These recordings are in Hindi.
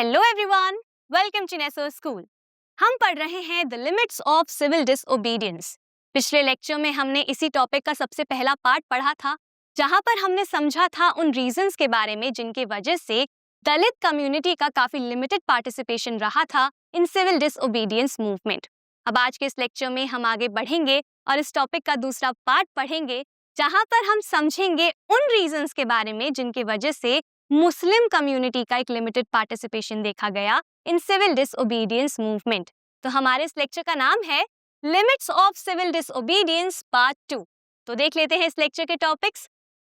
Hello everyone, welcome to Neso school. हम पढ़ रहे हैं the limits of civil disobedience. पिछले लेक्चर में हमने इसी टॉपिक का सबसे पहला पार्ट पढ़ा था, जहां पर हमने समझा था उन रीजंस के बारे में जिनकी वजह से दलित कम्युनिटी का काफी लिमिटेड पार्टिसिपेशन रहा था इन सिविल डिसओबीडियंस मूवमेंट। अब आज के इस लेक्चर में हम आगे बढ़ेंगे और इस टॉपिक का दूसरा पार्ट पढ़ेंगे, जहां पर हम समझेंगे उन रीजंस के बारे में जिनकी वजह से मुस्लिम कम्युनिटी का एक लिमिटेड पार्टिसिपेशन देखा गया इन सिविल डिसओबीडियंस मूवमेंट। तो हमारे इस लेक्चर का नाम है limits of civil disobedience part 2। तो देख लेते हैं इस लेक्चर के टॉपिक्स।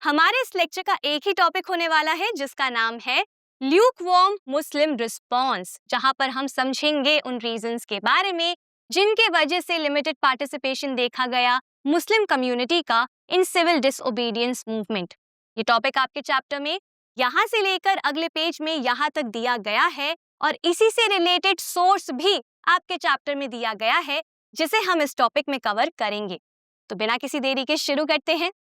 हमारे इस लेक्चर का एक ही टॉपिक होने वाला है जिसका नाम है ल्यूकवार्म मुस्लिम रिस्पॉन्स, जहां पर हम समझेंगे उन रीजंस के बारे में जिनके वजह से लिमिटेड पार्टिसिपेशन देखा गया मुस्लिम कम्युनिटी का इन सिविल डिसओबीडियंस मूवमेंट। ये टॉपिक आपके चैप्टर में यहाँ से लेकर अगले पेज में यहाँ तक दिया गया है और इसी से रिलेटेड सोर्स भी आपके चैप्टर में दिया गया है, जिसे हम इस टॉपिक में कवर करेंगे। तो बिना किसी देरी के शुरू करते हैं।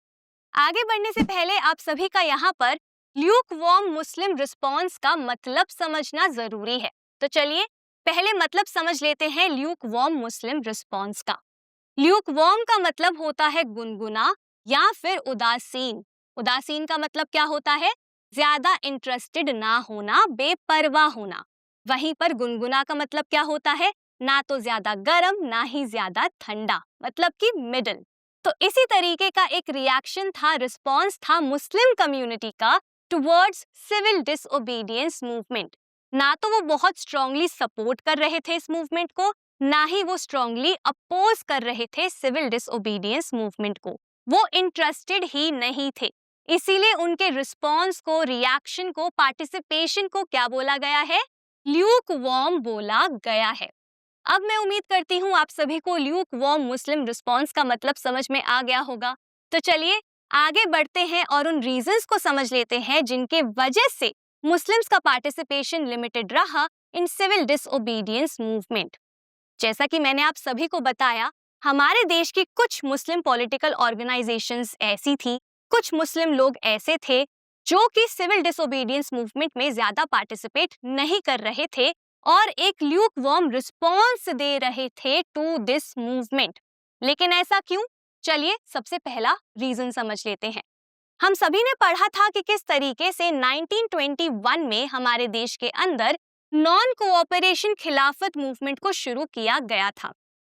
आगे बढ़ने से पहले आप सभी का यहाँ पर ल्यूकवार्म मुस्लिम रिस्पॉन्स का मतलब समझना जरूरी है। तो चलिए पहले मतलब समझ लेते हैं ल्यूकवार्म मुस्लिम रिस्पॉन्स का। ल्यूकवार्म का मतलब होता है गुनगुना या फिर उदासीन। उदासीन का मतलब क्या होता है? ज्यादा इंटरेस्टेड ना होना, बेपरवाह होना। वहीं पर गुनगुना का मतलब क्या होता है? ना तो ज्यादा गर्म ना ही ज्यादा ठंडा, मतलब कि मिडिल। तो इसी तरीके का एक रिएक्शन था, रिस्पॉन्स था मुस्लिम कम्युनिटी का टुवर्ड्स सिविल डिसओबीडियंस मूवमेंट। ना तो वो बहुत स्ट्रांगली सपोर्ट कर रहे थे इस मूवमेंट को, ना ही वो स्ट्रांगली अपोज कर रहे थे सिविल डिसओबीडियंस मूवमेंट को। वो इंटरेस्टेड ही नहीं थे। इसीलिए उनके रिस्पॉन्स को, रिएक्शन को, पार्टिसिपेशन को क्या बोला गया है? ल्यूकवार्म बोला गया है। अब मैं उम्मीद करती हूँ आप सभी को ल्यूकवार्म मुस्लिम रिस्पॉन्स का मतलब समझ में आ गया होगा। तो चलिए आगे बढ़ते हैं और उन रीजंस को समझ लेते हैं जिनके वजह से मुस्लिम्स का पार्टिसिपेशन लिमिटेड रहा इन सिविल डिसओबीडियंस मूवमेंट। जैसा कि मैंने आप सभी को बताया, हमारे देश की कुछ मुस्लिम पॉलिटिकल ऑर्गेनाइजेशंस ऐसी थी, कुछ मुस्लिम लोग ऐसे थे जो कि सिविल डिसोबीडियंस मूवमेंट में ज्यादा पार्टिसिपेट नहीं कर रहे थे और एक ल्यूकवार्म रिस्पॉन्स दे रहे थे टू दिस मूवमेंट। लेकिन ऐसा क्यों? चलिए सबसे पहला रीजन समझ लेते हैं। हम सभी ने पढ़ा था कि किस तरीके से 1921 में हमारे देश के अंदर नॉन कोऑपरेशन खिलाफत मूवमेंट को शुरू किया गया था।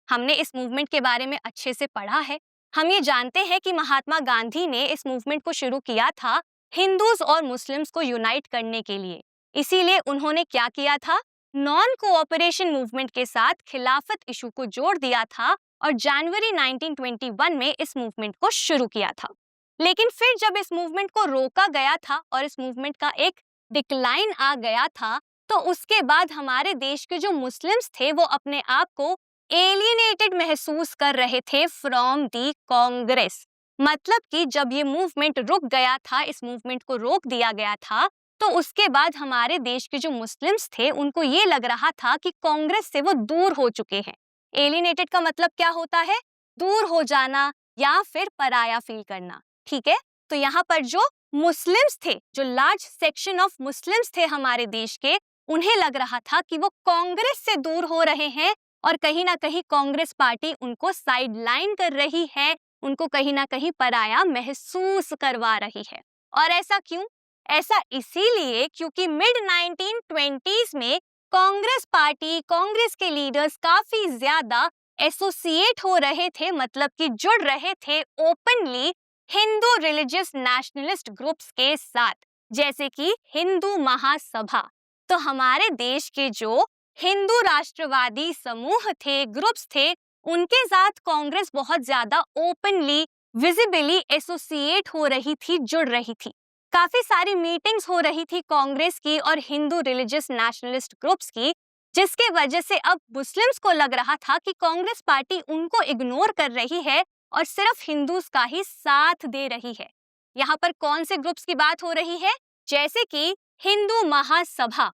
हमने इस मूवमेंट के बारे में अच्छे से पढ़ा है। हम ये जानते हैं कि महात्मा गांधी ने इस मूवमेंट को शुरू किया था हिंदूज और मुस्लिम्स को यूनाइट करने के लिए। इसीलिए उन्होंने क्या किया था? नॉन कोऑपरेशन मूवमेंट के साथ खिलाफत इशू को जोड़ दिया था और जनवरी 1921 में इस मूवमेंट को शुरू किया था। लेकिन फिर जब इस मूवमेंट को रोका गया था और इस मूवमेंट का एक डिक्लाइन आ गया था, तो उसके बाद हमारे देश के जो मुस्लिम्स थे वो अपने आप को एलियनेटेड महसूस कर रहे थे फ्रॉम दी कांग्रेस। मतलब कि जब ये मूवमेंट रुक गया था, इस मूवमेंट को रोक दिया गया था, तो उसके बाद हमारे देश के जो मुस्लिम्स थे उनको ये लग रहा था कि कांग्रेस से वो दूर हो चुके हैं। एलियनेटेड का मतलब क्या होता है? दूर हो जाना या फिर पराया फील करना। ठीक है, तो यहाँ पर जो मुस्लिम्स थे, जो लार्ज सेक्शन ऑफ मुस्लिम्स थे हमारे देश के, उन्हें लग रहा था कि वो कांग्रेस से दूर हो रहे हैं और कहीं ना कहीं कांग्रेस पार्टी उनको साइडलाइन कर रही है, उनको कहीं ना कहीं पराया महसूस करवा रही है। और ऐसा क्यों? ऐसा इसीलिए क्योंकि मिड 1920s में कांग्रेस पार्टी, कांग्रेस के लीडर्स काफी ज्यादा एसोसिएट हो रहे थे, मतलब कि जुड़ रहे थे openly Hindu religious nationalist groups के साथ, जैसे कि हिंदू महासभा। तो हमारे देश के जो हिंदू राष्ट्रवादी समूह थे, ग्रुप्स थे, उनके साथ कांग्रेस बहुत ज्यादा ओपनली, विजिबली एसोसिएट हो रही थी, जुड़ रही थी। काफी सारी मीटिंग्स हो रही थी कांग्रेस की और हिंदू रिलीजियस नेशनलिस्ट ग्रुप्स की, जिसके वजह से अब मुस्लिम्स को लग रहा था कि कांग्रेस पार्टी उनको इग्नोर कर रही है और सिर्फ हिंदूज का ही साथ दे रही है। यहाँ पर कौन से ग्रुप्स की बात हो रही है? जैसे कि हिंदू महासभा।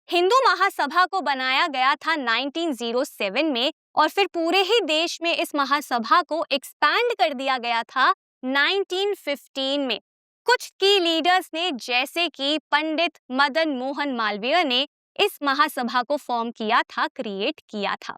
हिंदू महासभा को बनाया गया था 1907 में और फिर पूरे ही देश में इस महासभा को एक्सपैंड कर दिया गया था 1915 में। कुछ की लीडर्स ने, जैसे कि पंडित मदन मोहन मालवीय ने इस महासभा को फॉर्म किया था, क्रिएट किया था।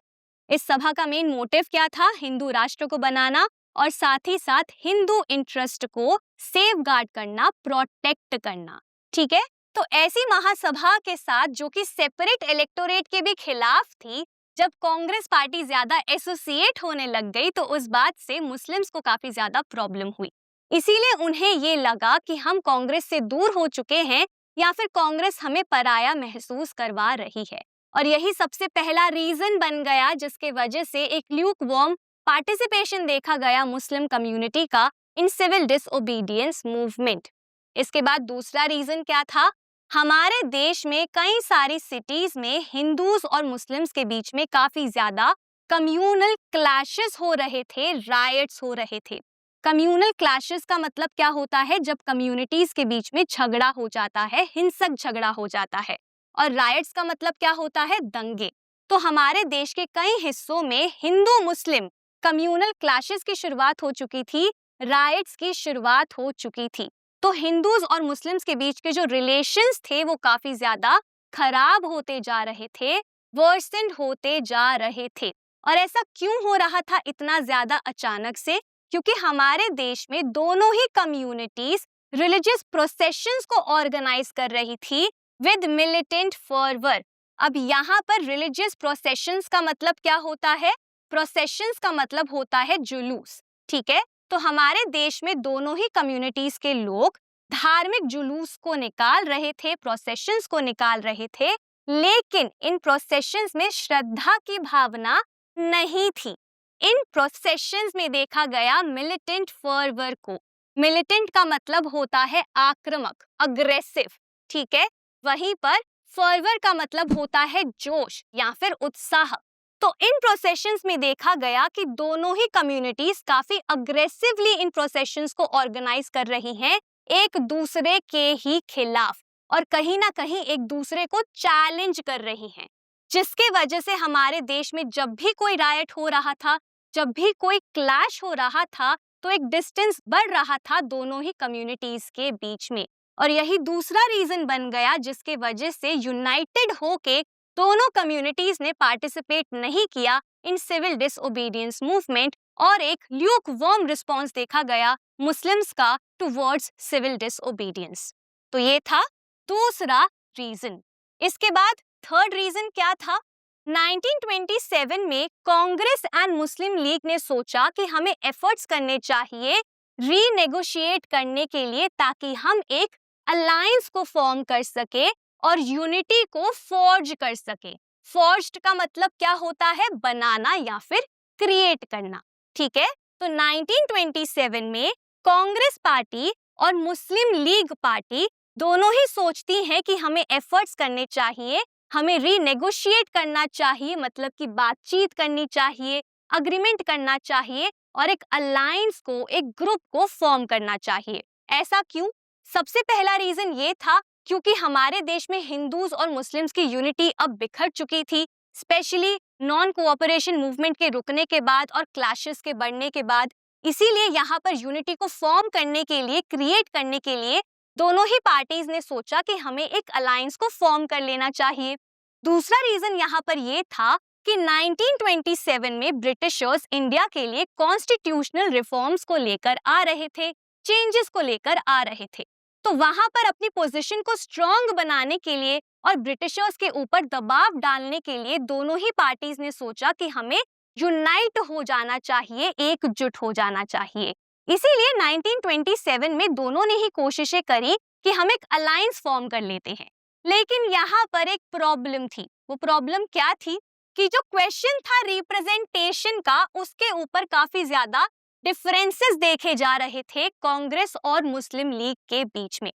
इस सभा का मेन मोटिव क्या था? हिंदू राष्ट्र को बनाना और साथ ही साथ हिंदू इंटरेस्ट को सेफगार्ड करना, प्रोटेक्ट करना। ठीक है, तो ऐसी महासभा के साथ जो कि सेपरेट इलेक्टोरेट के भी खिलाफ थी, जब कांग्रेस पार्टी ज्यादा एसोसिएट होने लग गई तो उस बात से मुस्लिम्स को काफी ज्यादा प्रॉब्लम हुई। इसीलिए उन्हें ये लगा कि हम कांग्रेस से दूर हो चुके हैं या फिर कांग्रेस हमें पराया महसूस करवा रही है, और यही सबसे पहला रीजन बन गया जिसके वजह से एक ल्यूक वार्म पार्टिसिपेशन देखा गया मुस्लिम कम्युनिटी का इन सिविल डिसओबीडियंस मूवमेंट। इसके बाद दूसरा रीजन क्या था? हमारे देश में कई सारी सिटीज में हिंदूज और मुस्लिम्स के बीच में काफी ज्यादा कम्यूनल क्लैशेस हो रहे थे, रायट्स हो रहे थे। कम्यूनल क्लैशेस का मतलब क्या होता है? जब कम्युनिटीज के बीच में झगड़ा हो जाता है, हिंसक झगड़ा हो जाता है। और रायट्स का मतलब क्या होता है? दंगे। तो हमारे देश के कई हिस्सों में हिंदू मुस्लिम कम्यूनल क्लैशेस की शुरुआत हो चुकी थी, रायट्स की शुरुआत हो चुकी थी। तो हिंदूज और मुस्लिम्स के बीच के जो रिलेशंस थे वो काफी ज्यादा खराब होते जा रहे थे, वर्सेंड होते जा रहे थे। और ऐसा क्यों हो रहा था इतना ज्यादा अचानक से? क्योंकि हमारे देश में दोनों ही कम्युनिटीज रिलीजियस प्रोसेशंस को ऑर्गेनाइज कर रही थी विद मिलिटेंट फर्वर। अब यहाँ पर रिलीजियस प्रोसेशंस का मतलब क्या होता है? प्रोसेशंस का मतलब होता है जुलूस। ठीक है, तो हमारे देश में दोनों ही कम्युनिटीज के लोग धार्मिक जुलूस को निकाल रहे थे, प्रोसेशंस को निकाल रहे थे, लेकिन इन प्रोसेशंस में श्रद्धा की भावना नहीं थी। इन प्रोसेशंस में देखा गया मिलिटेंट फर्वर को। मिलिटेंट का मतलब होता है आक्रामक, अग्रेसिव। ठीक है, वहीं पर फर्वर का मतलब होता है जोश या फिर उत्साह। तो इन प्रोसेशंस में देखा गया कि दोनों ही कम्युनिटीज काफी अग्रेसिवली इन प्रोसेशंस को ऑर्गेनाइज कर रही हैं एक दूसरे के ही खिलाफ, और कहीं ना कहीं एक दूसरे को चैलेंज कर रही हैं, जिसके वजह से हमारे देश में जब भी कोई रायट हो रहा था, जब भी कोई क्लैश हो रहा था, तो एक डिस्टेंस बढ़ रहा था दोनों ही कम्युनिटीज के बीच में। और यही दूसरा रीजन बन गया जिसके वजह से यूनाइटेड होके दोनों कम्युनिटीज ने पार्टिसिपेट नहीं किया इन सिविल डिसओबीडियंस मूवमेंट, और एक ल्यूक वार्म रिस्पॉन्स देखा गया मुस्लिम्स का टुवर्ड्स सिविल डिसओबीडियंस। तो ये था दूसरा रीजन। इसके बाद थर्ड रीजन क्या था? 1927 में कांग्रेस एंड मुस्लिम लीग ने सोचा कि हमें एफर्ट्स करने चाहिए रीनेगोशिएट करने के लिए, ताकि हम एक अलायंस को फॉर्म कर सके और यूनिटी को फॉर्ज कर सके। फॉर्ज्ड का मतलब क्या होता है? बनाना या फिर क्रिएट करना। ठीक है, तो 1927 में कांग्रेस पार्टी और मुस्लिम लीग पार्टी दोनों ही सोचती हैं कि हमें एफर्ट्स करने चाहिए, हमें रीनेगोशिएट करना चाहिए, मतलब कि बातचीत करनी चाहिए, अग्रीमेंट करना चाहिए और एक अलायंस को, एक ग्रुप को फॉर्म करना चाहिए। ऐसा क्यों? सबसे पहला रीजन ये था क्योंकि हमारे देश में हिंदूज और मुस्लिम्स की यूनिटी अब बिखर चुकी थी, स्पेशली नॉन कोऑपरेशन मूवमेंट के रुकने के बाद और क्लैशेस के बढ़ने के बाद। इसीलिए यहाँ पर यूनिटी को फॉर्म करने के लिए, क्रिएट करने के लिए दोनों ही पार्टीज ने सोचा कि हमें एक अलायंस को फॉर्म कर लेना चाहिए। दूसरा रीजन यहाँ पर यह था कि 1927 में ब्रिटिशर्स इंडिया के लिए कॉन्स्टिट्यूशनल रिफॉर्म्स को लेकर आ रहे थे, चेंजेस को लेकर आ रहे थे। तो वहां पर अपनी पोजीशन को स्ट्रॉन्ग बनाने के लिए और ब्रिटिशर्स के ऊपर दबाव डालने के लिए दोनों ही पार्टीज ने सोचा कि हमें यूनाइट हो जाना चाहिए, एकजुट हो जाना चाहिए। इसीलिए 1927 में दोनों ने ही कोशिशें करी कि हम एक अलायंस फॉर्म कर लेते हैं। लेकिन यहाँ पर एक प्रॉब्लम थी। वो प्रॉब्लम क्या थी? कि जो क्वेश्चन था रिप्रेजेंटेशन का, उसके ऊपर काफी ज्यादा डिफरेंसेस देखे जा रहे थे कांग्रेस और मुस्लिम लीग के बीच में।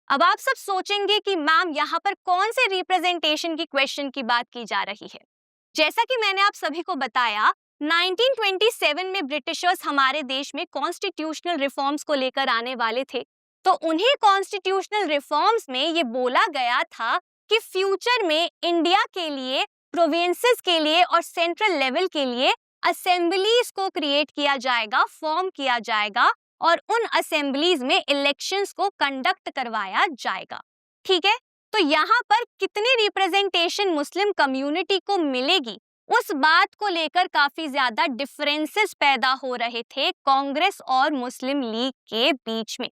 अब आप सब सोचेंगे कि मैम यहाँ पर कौन से रिप्रेजेंटेशन की क्वेश्चन की बात की जा रही है। जैसा कि मैंने आप सभी को बताया, 1927 में ब्रिटिशर्स हमारे देश में कॉन्स्टिट्यूशनल रिफॉर्म्स को लेकर आने वाले थे। तो उन्हीं कॉन्स्टिट्यूशनल रिफॉर्म्स में ये बोला गया था कि फ्यूचर में इंडिया के लिए, प्रोविंसेस के लिए और सेंट्रल लेवल के लिए असेंबलीज को क्रिएट किया जाएगा, फॉर्म किया जाएगा और उन असेंबलीज में इलेक्शंस को कंडक्ट करवाया जाएगा। ठीक है, तो यहाँ पर कितनी रिप्रेजेंटेशन मुस्लिम कम्युनिटी को मिलेगी, उस बात को लेकर काफी ज्यादा डिफरेंसेस पैदा हो रहे थे कांग्रेस और मुस्लिम लीग के बीच में।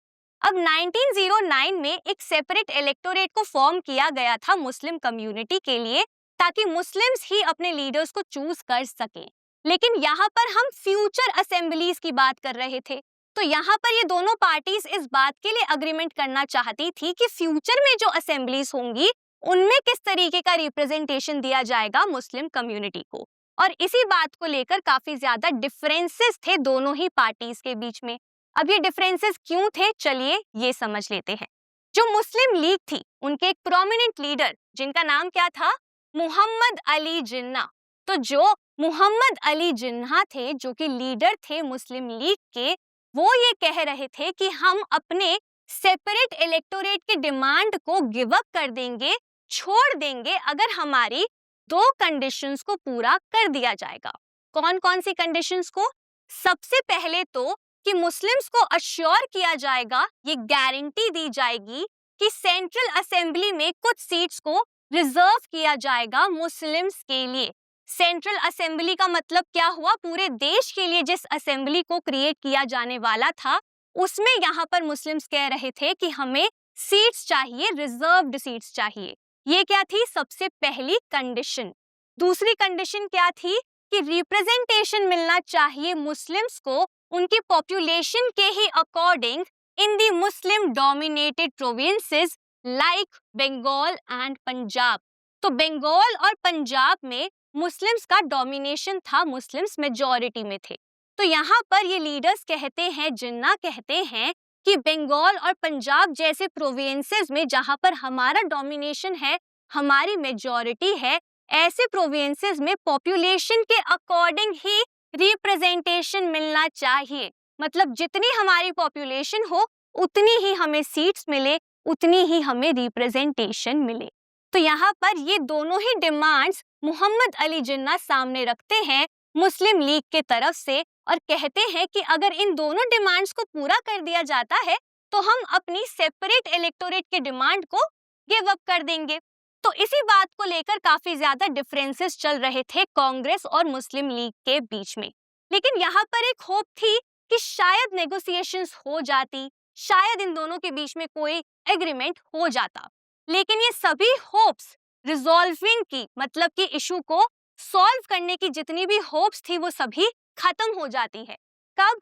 अब 1909 में एक सेपरेट इलेक्टोरेट को फॉर्म किया गया था मुस्लिम कम्युनिटी के लिए, ताकि मुस्लिम्स ही अपने लीडर्स को चूज कर सकें। लेकिन यहाँ पर हम फ्यूचर असेंबलीज की बात कर रहे थे, तो यहाँ पर ये दोनों पार्टीज इस बात के लिए अग्रीमेंट करना चाहती थी कि फ्यूचर में जो असेंबलीज होंगी उनमें किस तरीके का रिप्रेजेंटेशन दिया जाएगा मुस्लिम कम्युनिटी को। और इसी बात को लेकर काफी ज्यादा डिफरेंसेस थे दोनों ही पार्टीज के बीच में। अब ये डिफरेंसेस क्यों थे, चलिए ये समझ लेते हैं। जो मुस्लिम लीग थी उनके एक प्रोमिनेंट लीडर जिनका नाम क्या था, मोहम्मद अली जिन्ना। तो जो मोहम्मद अली जिन्ना थे, जो कि लीडर थे मुस्लिम लीग के, वो ये कह रहे थे कि हम अपने सेपरेट इलेक्टोरेट की डिमांड को गिव अप कर देंगे, छोड़ देंगे, अगर हमारी दो कंडीशंस को पूरा कर दिया जाएगा। कौन कौन सी कंडीशंस को? सबसे पहले तो कि मुस्लिम्स को अश्योर किया जाएगा, ये गारंटी दी जाएगी कि सेंट्रल असेंबली में कुछ सीट्स को रिजर्व किया जाएगा मुस्लिम्स के लिए। सेंट्रल असेंबली का मतलब क्या हुआ? पूरे देश के लिए जिस असेंबली को क्रिएट किया जाने वाला था, उसमें यहाँ पर मुस्लिम्स कह रहे थे कि हमें सीट्स चाहिए, रिजर्व्ड सीट्स चाहिए। ये क्या थी सबसे पहली कंडीशन। दूसरी कंडीशन क्या थी कि रिप्रेजेंटेशन मिलना चाहिए मुस्लिम्स को उनकी पॉपुलेशन के ही according in the Muslim dominated provinces like Bengal and Punjab. तो बंगाल और पंजाब में मुस्लिम्स का डोमिनेशन था, मुस्लिम्स मेजॉरिटी में थे। तो यहाँ पर ये लीडर्स कहते हैं, जिन्ना कहते हैं कि बंगाल और पंजाब जैसे प्रोविंसेस में जहाँ पर हमारा डोमिनेशन है, हमारी मेजॉरिटी है, ऐसे प्रोविंसेस में पॉपुलेशन के अकॉर्डिंग ही रिप्रेजेंटेशन मिलना चाहिए। मतलब जितनी हमारी पॉपुलेशन हो उतनी ही हमें सीट्स मिले, उतनी ही हमें रिप्रेजेंटेशन मिले। तो यहाँ पर ये दोनों ही डिमांड्स मोहम्मद अली जिन्ना सामने रखते हैं मुस्लिम लीग के तरफ से, और कहते हैं कि अगर इन दोनों डिमांड्स को पूरा कर दिया जाता है तो हम अपनी सेपरेट इलेक्टोरेट के डिमांड को गिव अप कर देंगे। तो इसी बात को लेकर काफी ज्यादा डिफरेंसेस चल रहे थे कांग्रेस और मुस्लिम लीग के बीच में। लेकिन यहाँ पर एक होप थी कि शायद नेगोशिएशंस हो जाती, शायद इन दोनों के बीच में कोई एग्रीमेंट हो जाता। लेकिन ये सभी होप्स रिजॉल्विंग की, मतलब कि इशू को सॉल्व करने की जितनी भी होप्स थी वो सभी खत्म हो जाती है। कब?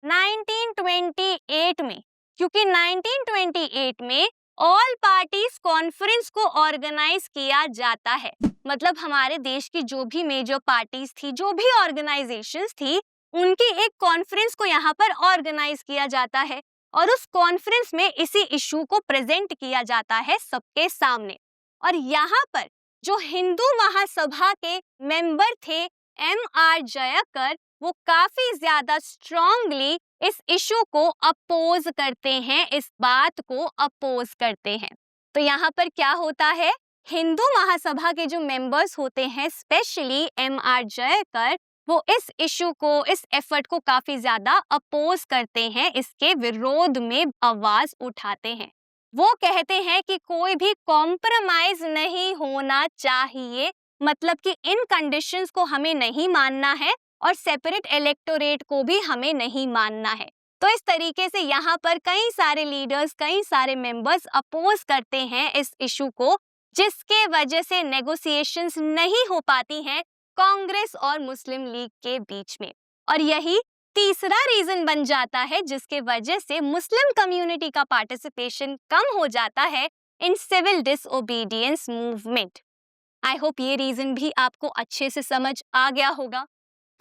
1928 में। क्योंकि 1928 में ऑल पार्टीज कॉन्फ्रेंस को ऑर्गेनाइज किया जाता है। मतलब हमारे देश की जो भी मेजर पार्टीज थी, जो भी ऑर्गेनाइजेशंस थी, उनकी एक कॉन्फ्रेंस को यहाँ पर ऑर्गेनाइज किया जाता है और उस कॉन्फ्रेंस में इसी इशू को प्रेजेंट किया जाता है सबके सामने। और यहाँ पर जो हिंदू महासभा के मेंबर थे M.R. जयकर, वो काफी ज्यादा स्ट्रांगली इस इशू को अपोज करते हैं, इस बात को अपोज करते हैं। तो यहाँ पर क्या होता है, हिंदू महासभा के जो मेंबर्स होते हैं, स्पेशली M.R. जयकर, वो इस इशू को, इस एफर्ट को काफी ज्यादा अपोज करते हैं, इसके विरोध में आवाज उठाते हैं। वो कहते हैं कि कोई भी कॉम्प्रोमाइज नहीं होना चाहिए, मतलब कि इन कंडीशंस को हमें नहीं मानना है और सेपरेट इलेक्टोरेट को भी हमें नहीं मानना है। तो इस तरीके से यहाँ पर कई सारे लीडर्स, कई सारे मेंबर्स अपोज करते हैं इस इशू को, जिसके वजह से नेगोशिएशंस नहीं हो पाती हैं कांग्रेस और मुस्लिम लीग के बीच में। और यही तीसरा रीजन बन जाता है जिसके वजह से मुस्लिम कम्युनिटी का पार्टिसिपेशन कम हो जाता है in civil disobedience movement. I hope ये रीजन भी आपको अच्छे से समझ आ गया होगा।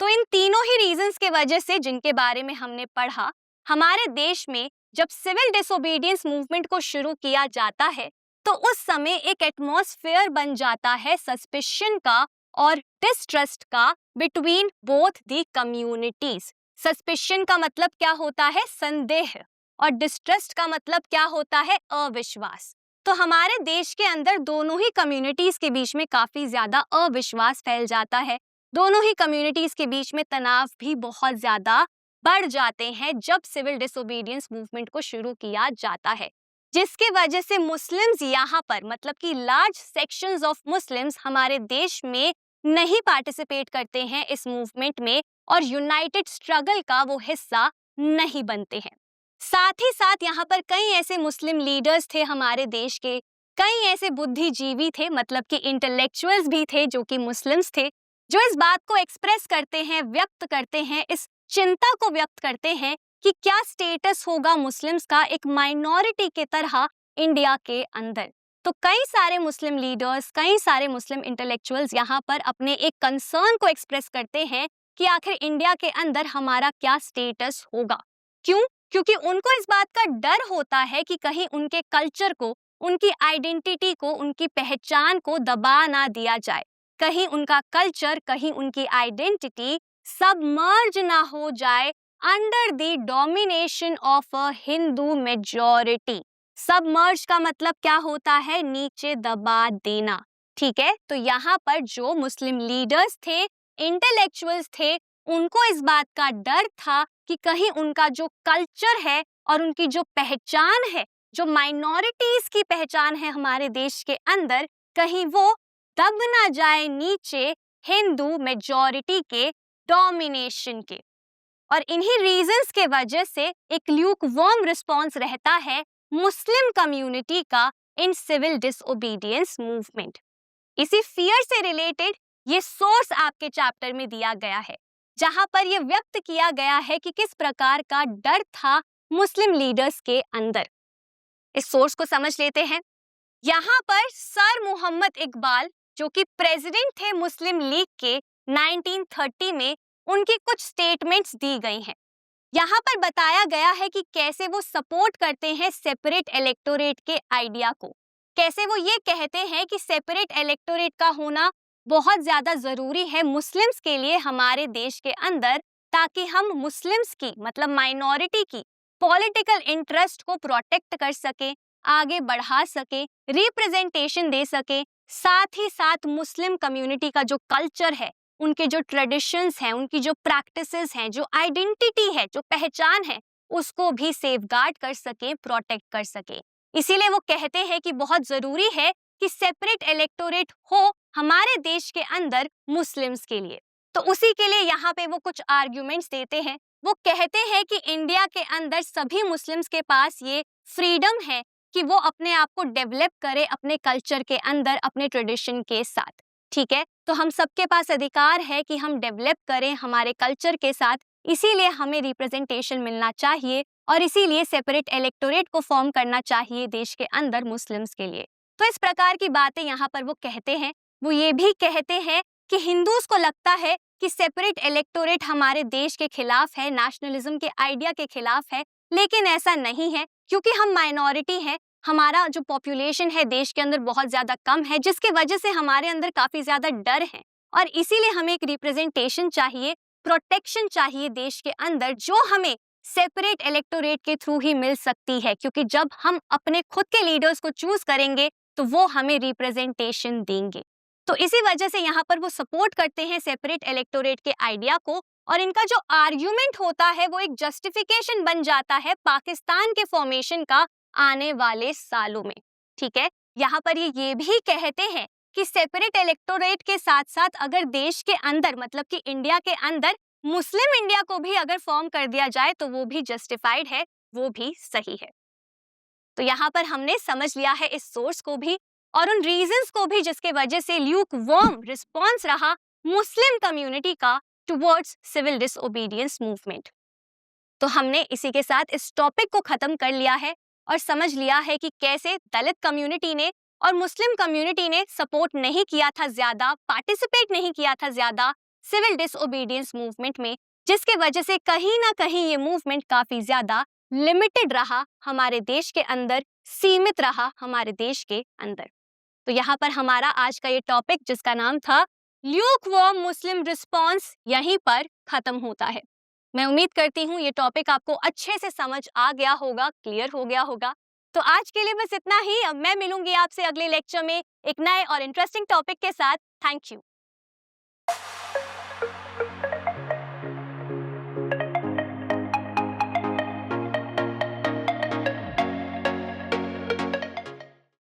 तो इन तीनों ही रीजंस के वजह से, जिनके बारे में हमने पढ़ा, हमारे देश में जब सिविल डिसोबीडियंस मूवमेंट को शुरू किया जाता है तो उस समय एक एटमॉस्फेयर बन जाता है सस्पिशन का और डिस्ट्रस्ट का between both the communities. Suspicion का मतलब क्या होता है? संदेह। और डिस्ट्रस्ट का मतलब क्या होता है? अविश्वास। तो हमारे देश के अंदर दोनों ही कम्युनिटीज के बीच में काफी ज्यादा अविश्वास फैल जाता है। दोनों ही कम्युनिटीज के बीच में तनाव भी बहुत ज्यादा बढ़ जाते हैं जब सिविल डिसोबीडियंस मूवमेंट को शुरू किया जाता है। जिसके वजह से मुस्लिम्स यहाँ पर मतलब कि लार्ज सेक्शंस ऑफ मुस्लिम्स हमारे देश में नहीं पार्टिसिपेट करते हैं इस मूवमेंट में और यूनाइटेड स्ट्रगल का वो हिस्सा नहीं बनते हैं। साथ ही साथ यहाँ पर कई ऐसे मुस्लिम लीडर्स थे हमारे देश के, कई ऐसे बुद्धिजीवी थे मतलब कि इंटेलेक्चुअल्स भी थे जो कि मुस्लिम्स थे, जो इस बात को एक्सप्रेस करते हैं, व्यक्त करते हैं, इस चिंता को व्यक्त करते हैं कि क्या स्टेटस होगा मुस्लिम्स का एक माइनॉरिटी के तरह इंडिया के अंदर। तो कई सारे मुस्लिम लीडर्स, कई सारे मुस्लिम इंटेलेक्चुअल्स यहाँ पर अपने एक कंसर्न को एक्सप्रेस करते हैं कि आखिर इंडिया के अंदर हमारा क्या स्टेटस होगा। क्यों? क्योंकि उनको इस बात का डर होता है कि कहीं उनके कल्चर को, उनकी आइडेंटिटी को, उनकी पहचान को दबा ना दिया जाए, कहीं उनका कल्चर, कहीं उनकी आइडेंटिटी सबमर्ज ना हो जाए under the domination of a Hindu majority. Submerge का मतलब क्या होता है? नीचे दबा देना। ठीक है, तो यहाँ पर जो मुस्लिम लीडर्स थे, इंटेलेक्चुअल्स थे, उनको इस बात का डर था कि कहीं उनका जो कल्चर है और उनकी जो पहचान है, जो माइनॉरिटीज की पहचान है हमारे देश के अंदर, कहीं वो दब ना जाए नीचे हिंदू मेजॉरिटी के डोमिनेशन के। और इन्हीं रीजंस के वजह से एक ल्यूकवार्म रिस्पॉन्स रहता है मुस्लिम कम्युनिटी का इन सिविल डिसओबीडियंस मूवमेंट। इसी फियर से रिलेटेड ये सोर्स आपके चैप्टर में दिया गया है, जहां पर यह व्यक्त किया गया है कि किस प्रकार का डर था मुस्लिम लीडर्स के अंदर। इस सोर्स को समझ लेते हैं। यहाँ पर सर मोहम्मद इकबाल जो कि प्रेसिडेंट थे मुस्लिम लीग के 1930 में, उनकी कुछ स्टेटमेंट्स दी गई हैं। यहाँ पर बताया गया है कि कैसे वो सपोर्ट करते हैं सेपरेट इलेक्टोरेट के आइडिया को, कैसे वो ये कहते हैं कि सेपरेट इलेक्टोरेट का होना बहुत ज्यादा जरूरी है मुस्लिम्स के लिए हमारे देश के अंदर, ताकि हम मुस्लिम्स की मतलब माइनॉरिटी की पॉलिटिकल इंटरेस्ट को प्रोटेक्ट कर सके, आगे बढ़ा सके, रिप्रेजेंटेशन दे सके। साथ ही साथ मुस्लिम कम्युनिटी का जो कल्चर है, उनके जो ट्रेडिशंस हैं, उनकी जो प्रैक्टिसेस हैं, जो आइडेंटिटी है, जो पहचान है, उसको भी सेफगार्ड कर सके, प्रोटेक्ट कर सके। इसीलिए वो कहते हैं कि बहुत जरूरी है कि सेपरेट इलेक्टोरेट हो हमारे देश के अंदर मुस्लिम्स के लिए। तो उसी के लिए यहाँ पे वो कुछ आर्ग्यूमेंट्स देते हैं। वो कहते हैं कि इंडिया के अंदर सभी मुस्लिम्स के पास ये फ्रीडम है कि वो अपने आप को डेवलप करे अपने कल्चर के अंदर, अपने ट्रेडिशन के साथ। ठीक है, तो हम सबके पास अधिकार है कि हम डेवलप करें हमारे कल्चर के साथ, इसीलिए हमें रिप्रेजेंटेशन मिलना चाहिए और इसीलिए सेपरेट इलेक्टोरेट को फॉर्म करना चाहिए देश के अंदर मुस्लिम्स के लिए। तो इस प्रकार की बातें यहाँ पर वो कहते हैं। वो ये भी कहते हैं कि हिंदूज को लगता है कि सेपरेट इलेक्टोरेट हमारे देश के खिलाफ है, नेशनलिज्म के आइडिया के खिलाफ है, लेकिन ऐसा नहीं है क्योंकि हम माइनॉरिटी हैं। हमारा जो पॉपुलेशन है देश के अंदर बहुत ज्यादा कम है, जिसके वजह से हमारे अंदर काफी ज्यादा डर है और इसीलिए हमें एक रिप्रेजेंटेशन चाहिए, प्रोटेक्शन चाहिए देश के अंदर, जो हमें सेपरेट इलेक्टोरेट के थ्रू ही मिल सकती है। क्योंकि जब हम अपने खुद के लीडर्स को चूज करेंगे तो वो हमें रिप्रेजेंटेशन देंगे। तो इसी वजह से यहाँ पर वो सपोर्ट करते हैं सेपरेट इलेक्टोरेट के आइडिया को और इनका जो आर्ग्यूमेंट होता है वो एक जस्टिफिकेशन बन जाता है पाकिस्तान के फॉर्मेशन का आने वाले सालों में। ठीक है, यहाँ पर ये भी कहते हैं कि सेपरेट इलेक्टोरेट के साथ साथ अगर देश के अंदर मतलब कि इंडिया के अंदर मुस्लिम इंडिया को भी अगर फॉर्म कर दिया जाए तो वो भी जस्टिफाइड है, वो भी सही है। तो यहाँ पर हमने समझ लिया है इस सोर्स को भी और उन रीजंस को भी जिसके वजह से ल्यूकवार्म रिस्पॉन्स रहा मुस्लिम कम्युनिटी का टुवर्ड्स सिविल डिसओबीडियंस मूवमेंट। तो हमने इसी के साथ इस टॉपिक को खत्म कर लिया है और समझ लिया है कि कैसे दलित कम्युनिटी ने और मुस्लिम कम्युनिटी ने सपोर्ट नहीं किया था ज्यादा, पार्टिसिपेट नहीं किया था ज्यादा सिविल डिसओबीडियंस मूवमेंट में, जिसके वजह से कहीं ना कहीं ये मूवमेंट काफी ज्यादा लिमिटेड रहा हमारे देश के अंदर, सीमित रहा हमारे देश के अंदर। तो यहाँ पर हमारा आज का ये टॉपिक जिसका नाम था ल्यूकवार्म मुस्लिम रिस्पॉन्स यहीं पर खत्म होता है। मैं उम्मीद करती हूँ ये टॉपिक आपको अच्छे से समझ आ गया होगा, क्लियर हो गया होगा। तो आज के लिए बस इतना ही। अब मैं मिलूंगी आपसे अगले लेक्चर में एक नए और इंटरेस्टिंग टॉपिक के साथ। Thank you.